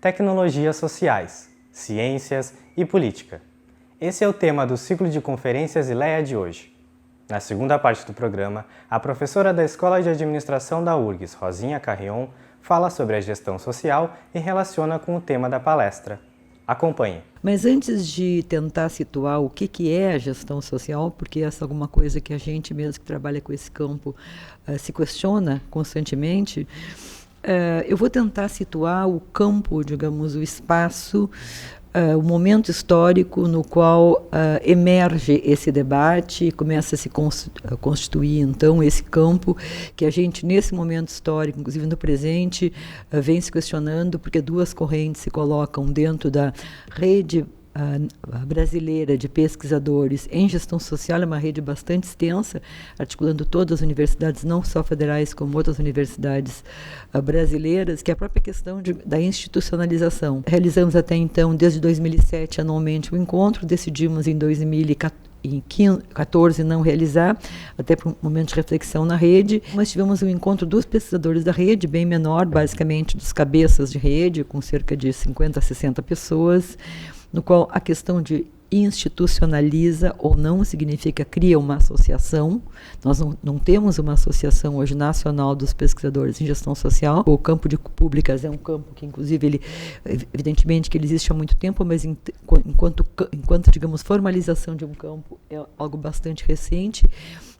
Tecnologias sociais, ciências e política. Esse é o tema do ciclo de conferências ILEA de hoje. Na segunda parte do programa, a professora da Escola de Administração da URGS, Rosinha Carrion, fala sobre a gestão social e relaciona com o tema da palestra. Acompanhe. Mas antes de tentar situar o que é a gestão social, porque essa é alguma coisa que a gente mesmo que trabalha com esse campo se questiona constantemente, eu vou tentar situar o campo, digamos, o espaço, o momento histórico no qual emerge esse debate e começa a se constituir, então, esse campo que a gente, nesse momento histórico, inclusive no presente, vem se questionando, porque duas correntes se colocam dentro da rede brasileira de pesquisadores em gestão social. É uma rede bastante extensa, articulando todas as universidades, não só federais, como outras universidades brasileiras, que é a própria questão da institucionalização. Realizamos até então, desde 2007, anualmente o encontro, decidimos em 2014 não realizar, até por um momento de reflexão na rede, mas tivemos um encontro dos pesquisadores da rede, bem menor, basicamente dos cabeças de rede, com cerca de 50 a 60 pessoas, no qual a questão de institucionaliza ou não significa cria uma associação. Nós não temos uma associação hoje nacional dos pesquisadores em gestão social. O campo de públicas é um campo que, inclusive, evidentemente que ele existe há muito tempo, mas enquanto digamos, formalização de um campo é algo bastante recente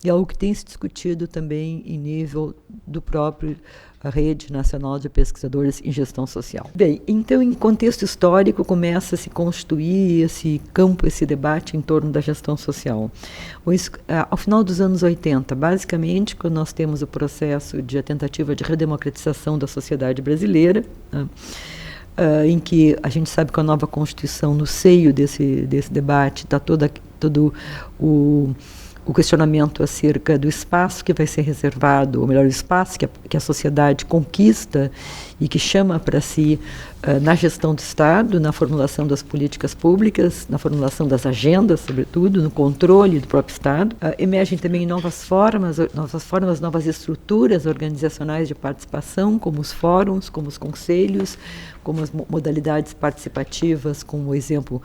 e algo que tem se discutido também em nível do próprio a Rede Nacional de Pesquisadores em Gestão Social. Bem, então, em contexto histórico, começa a se constituir esse campo, esse debate em torno da gestão social. Ao final dos anos 80, basicamente, quando nós temos o processo de a tentativa de redemocratização da sociedade brasileira, em que a gente sabe que a nova Constituição, no seio desse debate, está todo o questionamento acerca do espaço que vai ser reservado, ou melhor, o espaço que a sociedade conquista e que chama para si na gestão do Estado, na formulação das políticas públicas, na formulação das agendas, sobretudo, no controle do próprio Estado. Emergem também novas formas, novas estruturas organizacionais de participação, como os fóruns, como os conselhos, como as modalidades participativas, como exemplo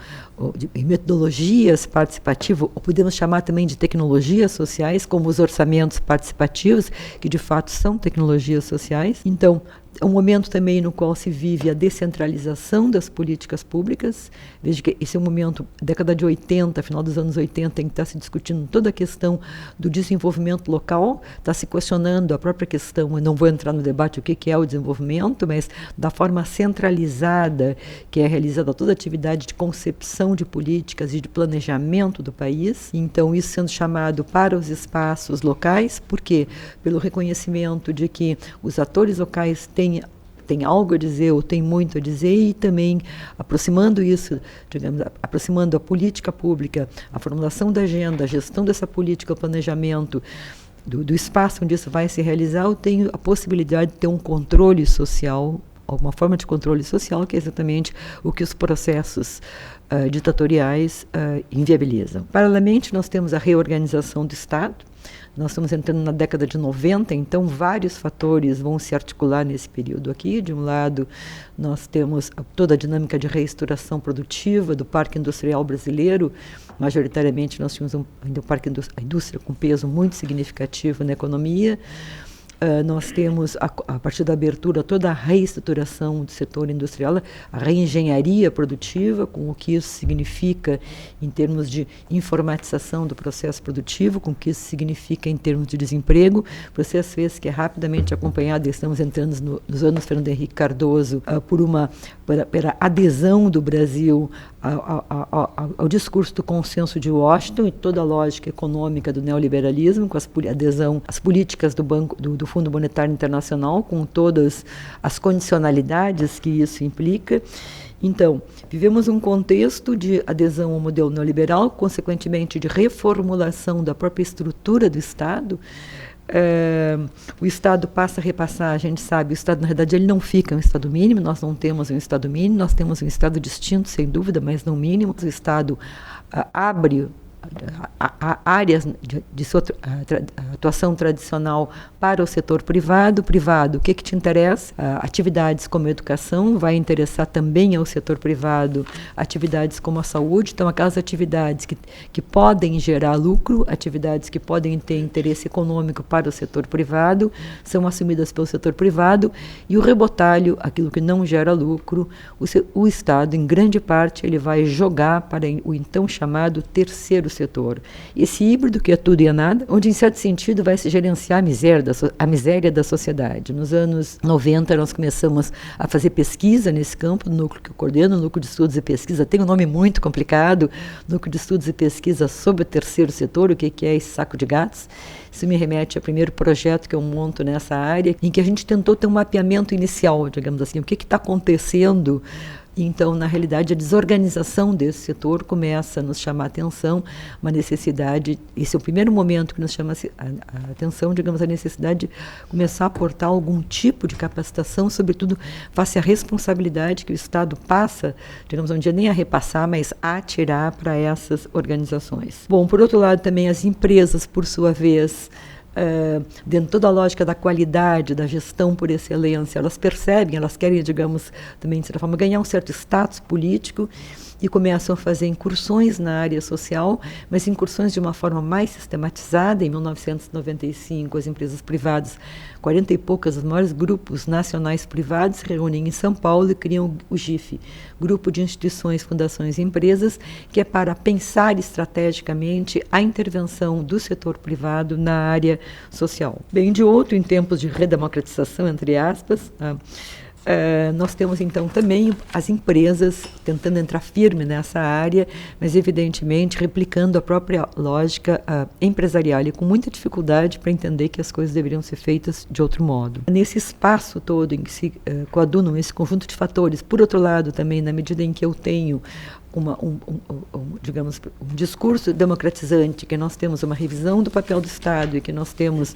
de metodologias participativas, ou podemos chamar também de tecnologias sociais, como os orçamentos participativos, que de fato são tecnologias sociais. Então, é um momento também no qual se vive a descentralização das políticas públicas. Veja que esse é um momento, década de 80, final dos anos 80, em que está se discutindo toda a questão do desenvolvimento local, está se questionando a própria questão, eu não vou entrar no debate o que é o desenvolvimento, mas da forma centralizada que é realizada toda a atividade de concepção de políticas e de planejamento do país. Então, isso sendo chamado para os espaços locais, por quê? Pelo reconhecimento de que os atores locais tem algo a dizer, ou tem muito a dizer, e também aproximando isso, digamos, aproximando a política pública, a formulação da agenda, a gestão dessa política, o planejamento, do espaço onde isso vai se realizar, eu tenho a possibilidade de ter um controle social, alguma forma de controle social, que é exatamente o que os processos ditatoriais inviabilizam. Paralelamente, nós temos a reorganização do Estado. Nós estamos entrando na década de 90, então vários fatores vão se articular nesse período aqui. De um lado, nós temos toda a dinâmica de reestruturação produtiva do parque industrial brasileiro. Majoritariamente, nós tínhamos ainda a indústria com peso muito significativo na economia. Nós temos, a partir da abertura, toda a reestruturação do setor industrial, a reengenharia produtiva, com o que isso significa em termos de informatização do processo produtivo, com o que isso significa em termos de desemprego. Processo esse que é rapidamente acompanhado, estamos entrando nos anos Fernando Henrique Cardoso, pela adesão do Brasil ao discurso do consenso de Washington e toda a lógica econômica do neoliberalismo, com adesão às políticas do Fundo Monetário Internacional, com todas as condicionalidades que isso implica. Então, vivemos um contexto de adesão ao modelo neoliberal, consequentemente de reformulação da própria estrutura do Estado. O Estado passa a repassar, a gente sabe, o Estado, na verdade, ele não fica um Estado mínimo, nós não temos um Estado mínimo, nós temos um Estado distinto, sem dúvida, mas não mínimo. O Estado abre áreas de sua atuação tradicional para o setor privado. Privado, o que te interessa? Atividades como a educação vai interessar também ao setor privado, atividades como a saúde. Então, aquelas atividades que podem gerar lucro, atividades que podem ter interesse econômico para o setor privado, são assumidas pelo setor privado, e o rebotalho, aquilo que não gera lucro, o Estado, em grande parte, ele vai jogar para o então chamado terceiro setor. Esse híbrido que é tudo e é nada, onde, em certo sentido, vai se gerenciar a miséria da sociedade. Nos anos 90, nós começamos a fazer pesquisa nesse campo, no núcleo que eu coordeno, o Núcleo de Estudos e Pesquisa, tem um nome muito complicado, Núcleo de Estudos e Pesquisa sobre o terceiro setor, o que é esse saco de gatos. Isso me remete ao primeiro projeto que eu monto nessa área, em que a gente tentou ter um mapeamento inicial, digamos assim, o que está acontecendo. Então, na realidade, a desorganização desse setor começa a nos chamar a atenção, uma necessidade, esse é o primeiro momento que nos chama a atenção, digamos, a necessidade de começar a aportar algum tipo de capacitação, sobretudo face à responsabilidade que o Estado passa, digamos, um dia nem a repassar, mas a tirar para essas organizações. Bom, por outro lado, também as empresas, por sua vez, dentro de toda a lógica da qualidade, da gestão por excelência, elas percebem, elas querem, digamos, também, de certa forma, ganhar um certo status político e começam a fazer incursões na área social, mas incursões de uma forma mais sistematizada. Em 1995, as empresas privadas, 40 e poucas, os maiores grupos nacionais privados, se reúnem em São Paulo e criam o GIF, Grupo de Instituições, Fundações e Empresas, que é para pensar estrategicamente a intervenção do setor privado na área social. Bem, de outro, em tempos de redemocratização, entre aspas, nós temos, então, também as empresas tentando entrar firme nessa área, mas, evidentemente, replicando a própria lógica empresarial e com muita dificuldade para entender que as coisas deveriam ser feitas de outro modo. Nesse espaço todo em que se coadunam esse conjunto de fatores, por outro lado, também, na medida em que eu tenho digamos, um discurso democratizante, que nós temos uma revisão do papel do Estado e que nós temos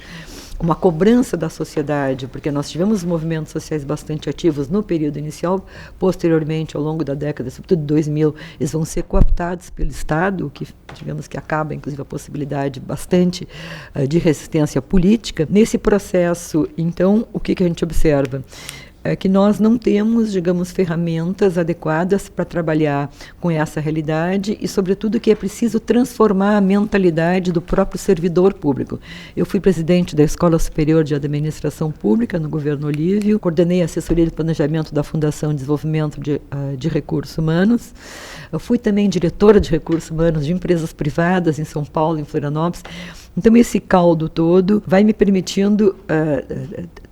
uma cobrança da sociedade, porque nós tivemos movimentos sociais bastante ativos no período inicial, posteriormente, ao longo da década, sobretudo de 2000, eles vão ser cooptados pelo Estado, o que, digamos, que acaba, inclusive, a possibilidade bastante de resistência política. Nesse processo, então, o que a gente observa? É que nós não temos, digamos, ferramentas adequadas para trabalhar com essa realidade e, sobretudo, que é preciso transformar a mentalidade do próprio servidor público. Eu fui presidente da Escola Superior de Administração Pública no governo Olívio, coordenei a assessoria de planejamento da Fundação de Desenvolvimento de Recursos Humanos, eu fui também diretora de recursos humanos de empresas privadas em São Paulo, em Florianópolis. Então, esse caldo todo vai me permitindo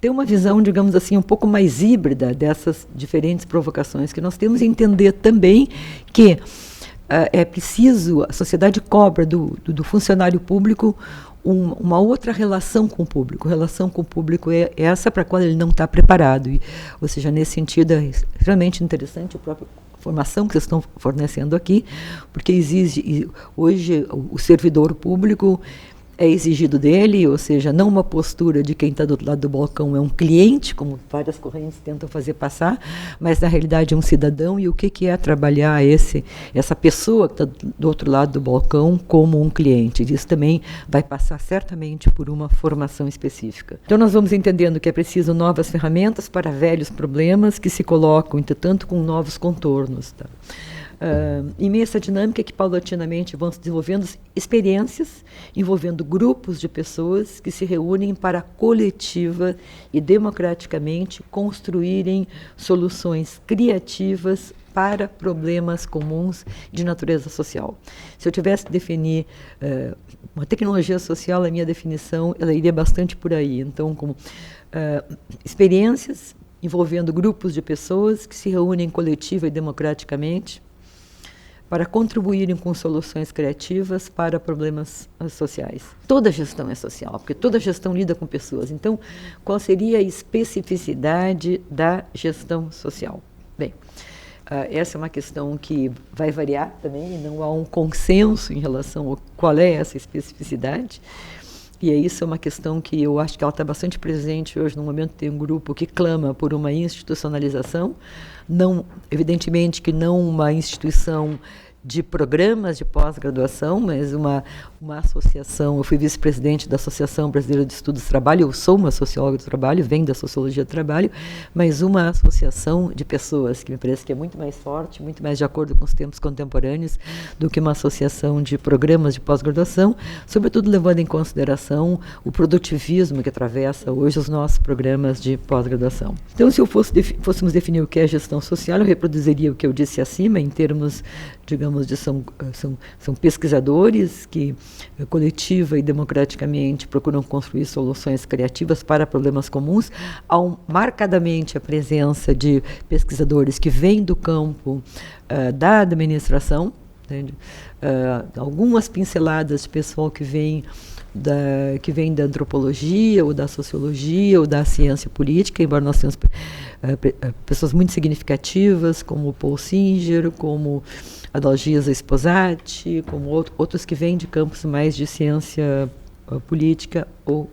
ter uma visão, digamos assim, um pouco mais híbrida dessas diferentes provocações que nós temos, e entender também que é preciso, a sociedade cobra do funcionário público uma outra relação com o público. A relação com o público é essa para a qual ele não está preparado. Ou seja, nesse sentido, é extremamente interessante a própria formação que vocês estão fornecendo aqui, porque exige, hoje, o servidor público é exigido dele, ou seja, não uma postura de quem está do outro lado do balcão é um cliente, como várias correntes tentam fazer passar, mas na realidade é um cidadão. E o que é trabalhar essa pessoa que está do outro lado do balcão como um cliente? Isso também vai passar certamente por uma formação específica. Então nós vamos entendendo que é preciso novas ferramentas para velhos problemas que se colocam, entretanto, com novos contornos. Tá? Em meio a essa dinâmica que paulatinamente vão se desenvolvendo experiências envolvendo grupos de pessoas que se reúnem para coletiva e democraticamente construírem soluções criativas para problemas comuns de natureza social. Se eu tivesse que definir uma tecnologia social, a minha definição ela iria bastante por aí. Então, como experiências envolvendo grupos de pessoas que se reúnem coletiva e democraticamente para contribuírem com soluções criativas para problemas sociais. Toda gestão é social, porque toda gestão lida com pessoas. Então, qual seria a especificidade da gestão social? Bem, essa é uma questão que vai variar também, e não há um consenso em relação a qual é essa especificidade. E isso é uma questão que eu acho que ela está bastante presente hoje, no momento que tem um grupo que clama por uma institucionalização, não, evidentemente que não uma instituição de programas de pós-graduação, mas uma associação. Eu fui vice-presidente da Associação Brasileira de Estudos do Trabalho, eu sou uma socióloga do trabalho, venho da sociologia do trabalho, mas uma associação de pessoas, que me parece que é muito mais forte, muito mais de acordo com os tempos contemporâneos, do que uma associação de programas de pós-graduação, sobretudo levando em consideração o produtivismo que atravessa hoje os nossos programas de pós-graduação. Então, se fôssemos definir o que é gestão social, eu reproduziria o que eu disse acima, em termos, digamos, são pesquisadores que coletiva e democraticamente procuram construir soluções criativas para problemas comuns. Há marcadamente a presença de pesquisadores que vêm do campo da administração, algumas pinceladas de pessoal que vem da antropologia, ou da sociologia, ou da ciência política, embora nós tenhamos pessoas muito significativas, como Paul Singer, como Adalgisa Esposati, como outros que vêm de campos mais de ciência política ou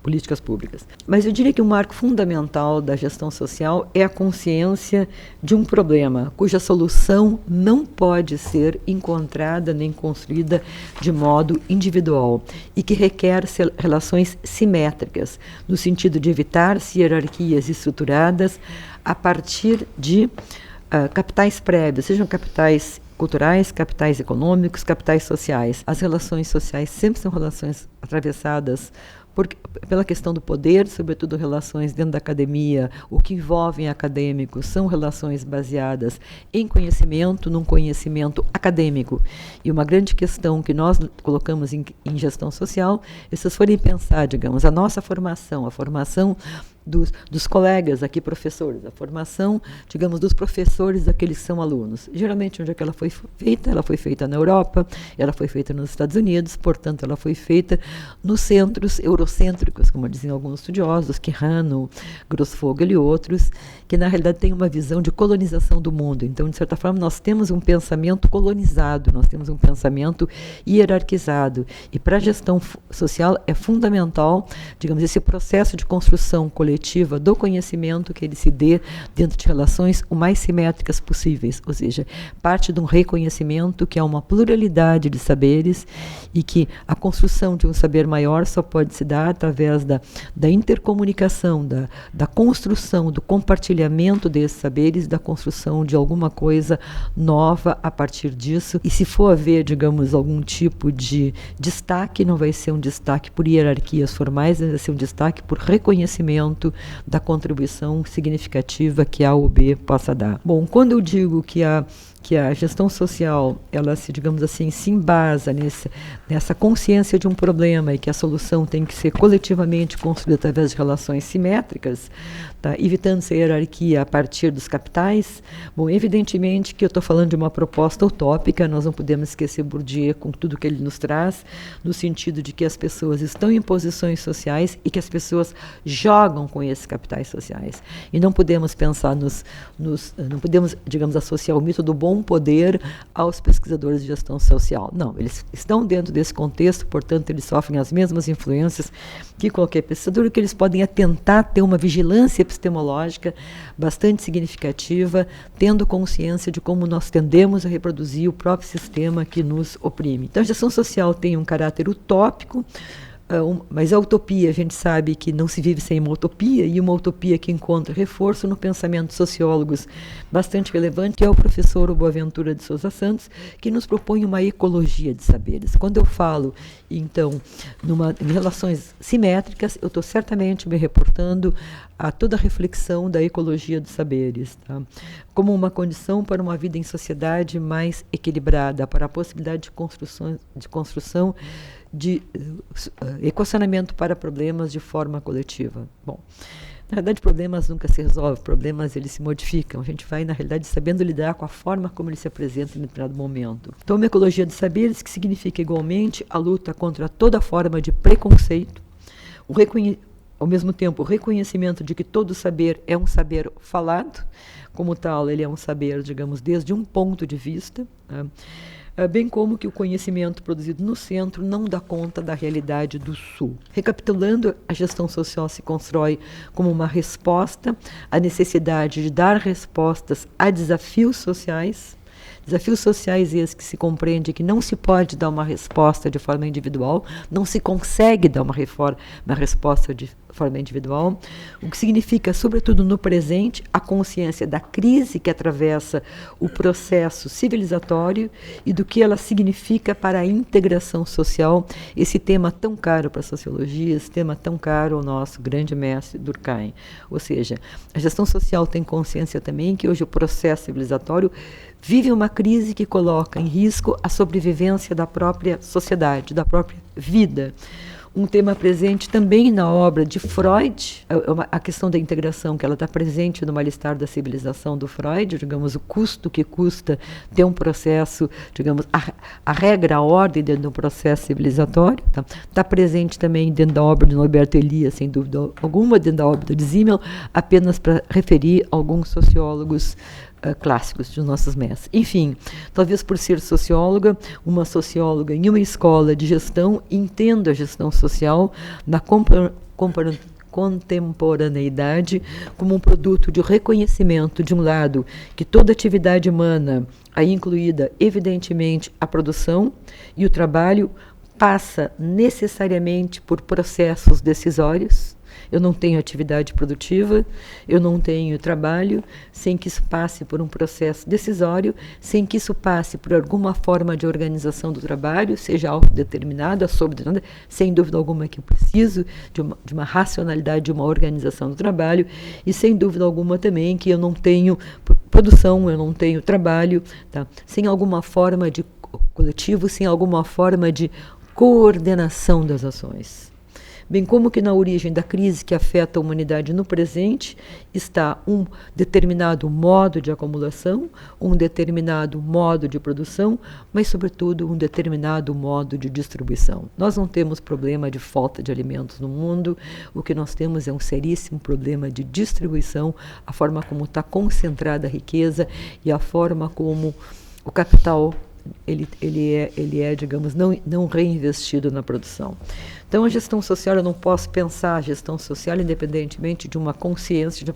políticas públicas. Mas eu diria que um marco fundamental da gestão social é a consciência de um problema cuja solução não pode ser encontrada nem construída de modo individual e que requer relações simétricas, no sentido de evitar-se hierarquias estruturadas a partir de capitais prévios, sejam capitais culturais, capitais econômicos, capitais sociais. As relações sociais sempre são relações atravessadas pela questão do poder, sobretudo relações dentro da academia, o que envolvem acadêmicos são relações baseadas em conhecimento, num conhecimento acadêmico. E uma grande questão que nós colocamos em gestão social, se vocês forem pensar, digamos, a nossa formação, a formação dos colegas aqui, professores, a formação, digamos, dos professores daqueles que são alunos. Geralmente, onde é que ela foi feita? Ela foi feita na Europa, ela foi feita nos Estados Unidos, portanto, ela foi feita nos centros eurocêntricos, como dizem alguns estudiosos, Quijano, Grossfogel e outros, que na realidade têm uma visão de colonização do mundo. Então, de certa forma, nós temos um pensamento colonizado, nós temos um pensamento hierarquizado. E para a gestão social é fundamental, digamos, esse processo de construção coletiva do conhecimento, que ele se dê dentro de relações o mais simétricas possíveis, ou seja, parte de um reconhecimento que há uma pluralidade de saberes e que a construção de um saber maior só pode se dar através da intercomunicação, da construção, do compartilhamento desses saberes, da construção de alguma coisa nova a partir disso. E se for haver, digamos, algum tipo de destaque, não vai ser um destaque por hierarquias formais, vai ser um destaque por reconhecimento da contribuição significativa que A ou B possa dar. Bom, quando eu digo que a gestão social, ela digamos assim, se embasa nessa consciência de um problema e que a solução tem que ser coletivamente construída através de relações simétricas, tá? Evitando-se a hierarquia a partir dos capitais, bom, evidentemente que eu estou falando de uma proposta utópica, nós não podemos esquecer Bourdieu com tudo que ele nos traz, no sentido de que as pessoas estão em posições sociais e que as pessoas jogam com esses capitais sociais. E não podemos pensar não podemos, digamos, associar o mito do bom poder aos pesquisadores de gestão social. Não, eles estão dentro desse contexto, portanto, eles sofrem as mesmas influências que qualquer pesquisador, e que eles podem tentar ter uma vigilância epistemológica bastante significativa, tendo consciência de como nós tendemos a reproduzir o próprio sistema que nos oprime. Então, a gestão social tem um caráter utópico, mas a utopia, a gente sabe que não se vive sem uma utopia, e uma utopia que encontra reforço no pensamento de sociólogos bastante relevante, que é o professor Boaventura de Sousa Santos, que nos propõe uma ecologia de saberes. Quando eu falo, então, em relações simétricas, eu estou certamente me reportando a toda a reflexão da ecologia dos saberes, tá? Como uma condição para uma vida em sociedade mais equilibrada, para a possibilidade de construção de equacionamento para problemas de forma coletiva. Bom, na realidade, problemas nunca se resolvem, problemas eles se modificam. A gente vai, na realidade, sabendo lidar com a forma como eles se apresentam em determinado momento. Então, uma ecologia de saberes que significa igualmente a luta contra toda forma de preconceito, ao mesmo tempo, o reconhecimento de que todo saber é um saber falado, como tal, ele é um saber, digamos, desde um ponto de vista, né? Bem como que o conhecimento produzido no centro não dá conta da realidade do sul. Recapitulando, a gestão social se constrói como uma resposta à necessidade de dar respostas a desafios sociais, Desafios sociais esses que se compreende que não se pode dar uma resposta de forma individual, não se consegue dar uma resposta de forma individual, o que significa, sobretudo no presente, a consciência da crise que atravessa o processo civilizatório e do que ela significa para a integração social, esse tema tão caro para a sociologia, esse tema tão caro ao nosso grande mestre Durkheim. Ou seja, a gestão social tem consciência também que hoje o processo civilizatório vive uma crise que coloca em risco a sobrevivência da própria sociedade, da própria vida. Um tema presente também na obra de Freud, a questão da integração, que ela está presente no Mal-Estar da Civilização do Freud, digamos, o custo que custa ter um processo, digamos, a regra, a ordem dentro de um processo civilizatório. Está presente também dentro da obra de Norberto Elias, sem dúvida alguma, dentro da obra de Simmel, apenas para referir alguns sociólogos clássicos dos nossos mestres. Enfim, talvez por ser socióloga, uma socióloga em uma escola de gestão, entenda a gestão social na contemporaneidade como um produto de reconhecimento, de um lado, que toda atividade humana, aí incluída, evidentemente, a produção e o trabalho, passa necessariamente por processos decisórios. Eu não tenho atividade produtiva, eu não tenho trabalho, sem que isso passe por um processo decisório, sem que isso passe por alguma forma de organização do trabalho, seja autodeterminada, subdeterminada, sem dúvida alguma que eu preciso de uma racionalidade, de uma organização do trabalho, e sem dúvida alguma também que eu não tenho produção, eu não tenho trabalho, tá? Sem alguma forma de coletivo, sem alguma forma de coordenação das ações. Bem como que na origem da crise que afeta a humanidade no presente está um determinado modo de acumulação, um determinado modo de produção, mas, sobretudo, um determinado modo de distribuição. Nós não temos problema de falta de alimentos no mundo, o que nós temos é um seríssimo problema de distribuição, a forma como está concentrada a riqueza e a forma como o capital ele é, digamos, não reinvestido na produção. Então, a gestão social, eu não posso pensar a gestão social independentemente de uma consciência, de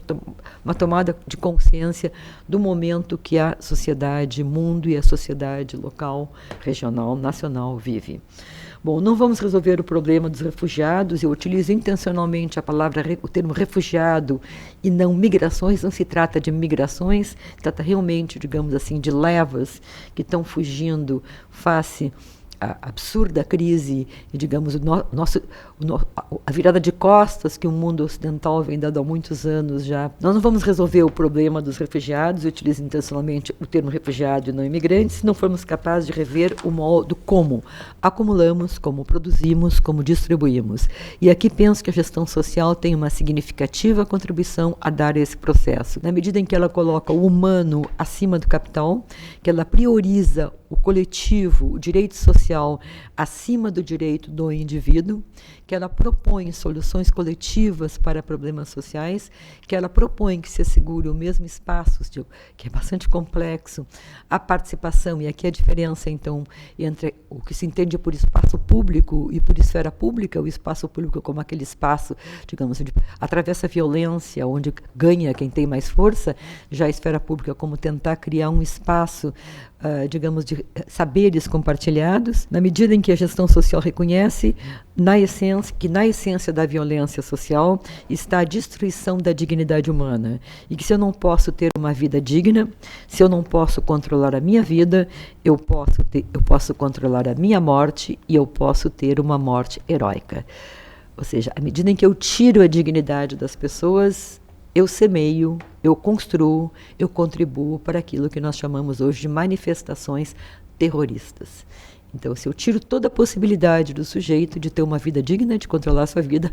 uma tomada de consciência do momento que a sociedade, mundo e a sociedade local, regional, nacional vive. Bom, não vamos resolver o problema dos refugiados, eu utilizo intencionalmente o termo refugiado e não migrações, não se trata de migrações, trata realmente, digamos assim, de levas que estão fugindo face à absurda crise e, digamos, a virada de costas que o mundo ocidental vem dando há muitos anos já. Nós não vamos resolver o problema dos refugiados, eu utilizo intencionalmente o termo refugiado e não imigrante, se não formos capazes de rever o modo como acumulamos, como produzimos, como distribuímos. E aqui penso que a gestão social tem uma significativa contribuição a dar a esse processo, na medida em que ela coloca o humano acima do capital, que ela prioriza o coletivo, o direito social acima do direito do indivíduo, que ela propõe soluções coletivas para problemas sociais, que ela propõe que se assegure o mesmo espaço, que é bastante complexo, a participação, e aqui a diferença, então, entre o que se entende por espaço público e por esfera pública, o espaço público como aquele espaço, digamos, onde atravessa a violência, onde ganha quem tem mais força, já a esfera pública como tentar criar um espaço, digamos, de saberes compartilhados, na medida em que a gestão social reconhece que na essência da violência social está a destruição da dignidade humana, e que se eu não posso ter uma vida digna, se eu não posso controlar a minha vida, eu posso controlar a minha morte e eu posso ter uma morte heróica. Ou seja, à medida em que eu tiro a dignidade das pessoas, eu semeio, eu construo, eu contribuo para aquilo que nós chamamos hoje de manifestações terroristas. Então, se eu tiro toda a possibilidade do sujeito de ter uma vida digna, de controlar a sua vida,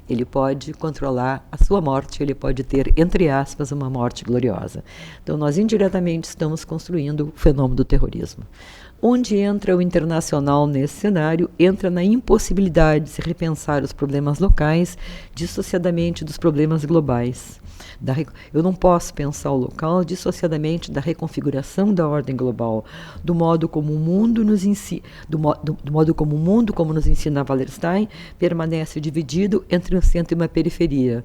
ele pode controlar a sua morte, ele pode ter, entre aspas, uma morte gloriosa. Então, nós indiretamente estamos construindo o fenômeno do terrorismo. Onde entra o internacional nesse cenário? Entra na impossibilidade de se repensar os problemas locais dissociadamente dos problemas globais. Eu não posso pensar o local dissociadamente da reconfiguração da ordem global, do modo como o mundo nos ensina, do modo como o mundo, como nos ensina Wallerstein, permanece dividido entre um centro e uma periferia.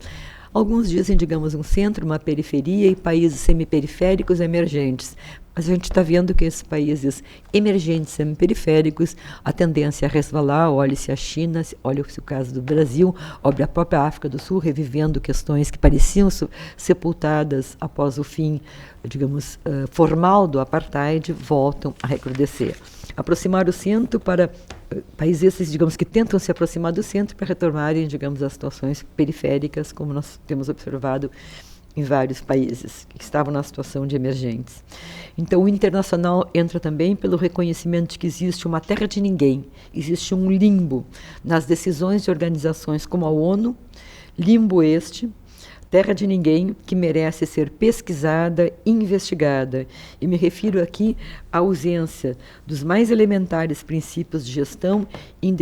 Alguns dizem, digamos, um centro, uma periferia e países semiperiféricos emergentes. Mas a gente está vendo que esses países emergentes, semiperiféricos, a tendência é resvalar. Olhe-se a China, olha-se o caso do Brasil, olha a própria África do Sul, revivendo questões que pareciam sepultadas após o fim, digamos, formal do apartheid, voltam a recrudescer. Aproximar o centro para países esses, digamos, que tentam se aproximar do centro para retornarem, digamos, às situações periféricas, como nós temos observado em vários países que estavam na situação de emergentes. Então, o internacional entra também pelo reconhecimento de que existe uma terra de ninguém, existe um limbo nas decisões de organizações como a ONU, limbo este, terra de ninguém, que merece ser pesquisada e investigada. E me refiro aqui à ausência dos mais elementares princípios de gestão em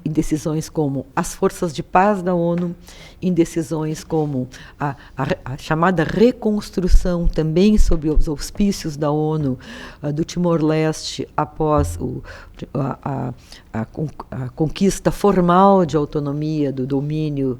decisões como as forças de paz da ONU, em decisões como a chamada reconstrução, também sob os auspícios da ONU, do Timor-Leste após a conquista formal de autonomia do domínio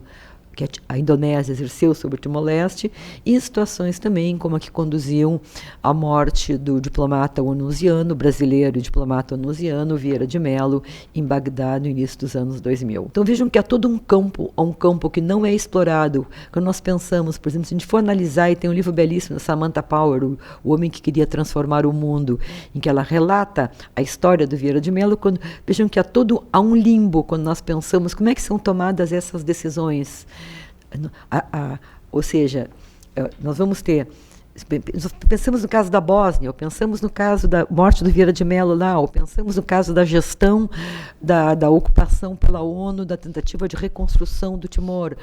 que a Indonésia exerceu sobre o Timor-Leste, e situações também como a que conduziam à morte do diplomata onusiano, brasileiro e diplomata onusiano, Vieira de Mello, em Bagdá, no início dos anos 2000. Então vejam que há todo um campo que não é explorado. Quando nós pensamos, por exemplo, se a gente for analisar, e tem um livro belíssimo da Samantha Power, o Homem que Queria Transformar o Mundo, em que ela relata a história do Vieira de Mello, vejam que há um limbo quando nós pensamos como é que são tomadas essas decisões. Ou seja, nós vamos ter, pensamos no caso da Bósnia, ou pensamos no caso da morte do Vieira de Mello lá, ou pensamos no caso da gestão da ocupação pela ONU, da tentativa de reconstrução do Timor.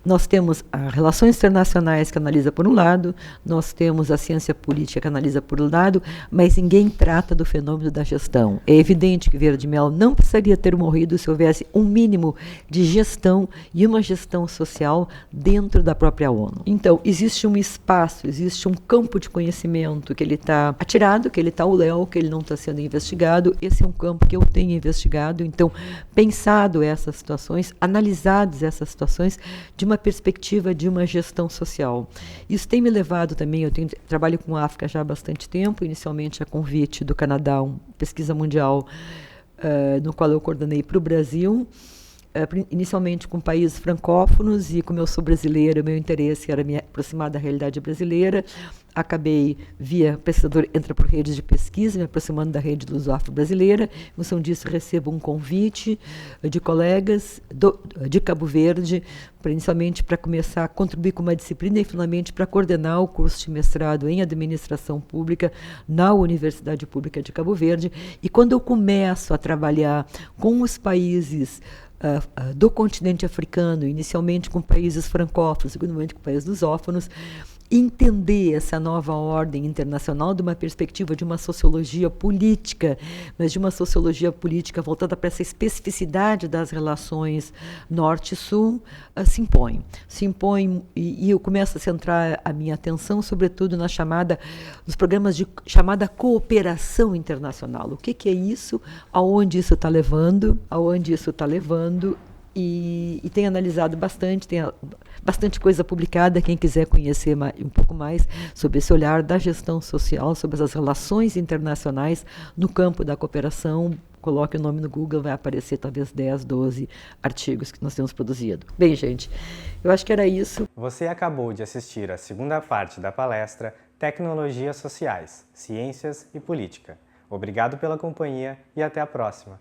Nós temos as relações internacionais que analisa por um lado, nós temos a ciência política que analisa por um lado, mas ninguém trata do fenômeno da gestão. É evidente que Vieira de Mello não precisaria ter morrido se houvesse um mínimo de gestão e uma gestão social dentro da própria ONU. Então, existe um espaço, existe um campo de conhecimento que ele está atirado, que ele está ao léu, que ele não está sendo investigado. Esse é um campo que eu tenho investigado. Então, pensado essas situações, analisadas essas situações, de uma perspectiva de uma gestão social. Isso tem me levado também, trabalho com a África já há bastante tempo, inicialmente a convite do Canadá, uma pesquisa mundial, no qual eu coordenei para o Brasil, inicialmente com países francófonos, e como eu sou brasileira, meu interesse era me aproximar da realidade brasileira. Acabei, via pesquisador, entra por redes de pesquisa, me aproximando da rede luso-afro-brasileira. Em função disso, recebo um convite de colegas de Cabo Verde, inicialmente para começar a contribuir com uma disciplina e, finalmente, para coordenar o curso de mestrado em administração pública na Universidade Pública de Cabo Verde. E quando eu começo a trabalhar com os países do continente africano, inicialmente com países francófonos, segundamente com países lusófonos, entender essa nova ordem internacional de uma perspectiva de uma sociologia política, mas de uma sociologia política voltada para essa especificidade das relações norte-sul, se impõe. E eu começo a centrar a minha atenção, sobretudo, nos programas de chamada cooperação internacional. O que é isso? Aonde isso está levando? E tem analisado bastante, tem bastante coisa publicada. Quem quiser conhecer um pouco mais sobre esse olhar da gestão social, sobre as relações internacionais no campo da cooperação, coloque o nome no Google, vai aparecer talvez 10, 12 artigos que nós temos produzido. Bem, gente, eu acho que era isso. Você acabou de assistir a segunda parte da palestra Tecnologias Sociais, Ciências e Política. Obrigado pela companhia e até a próxima.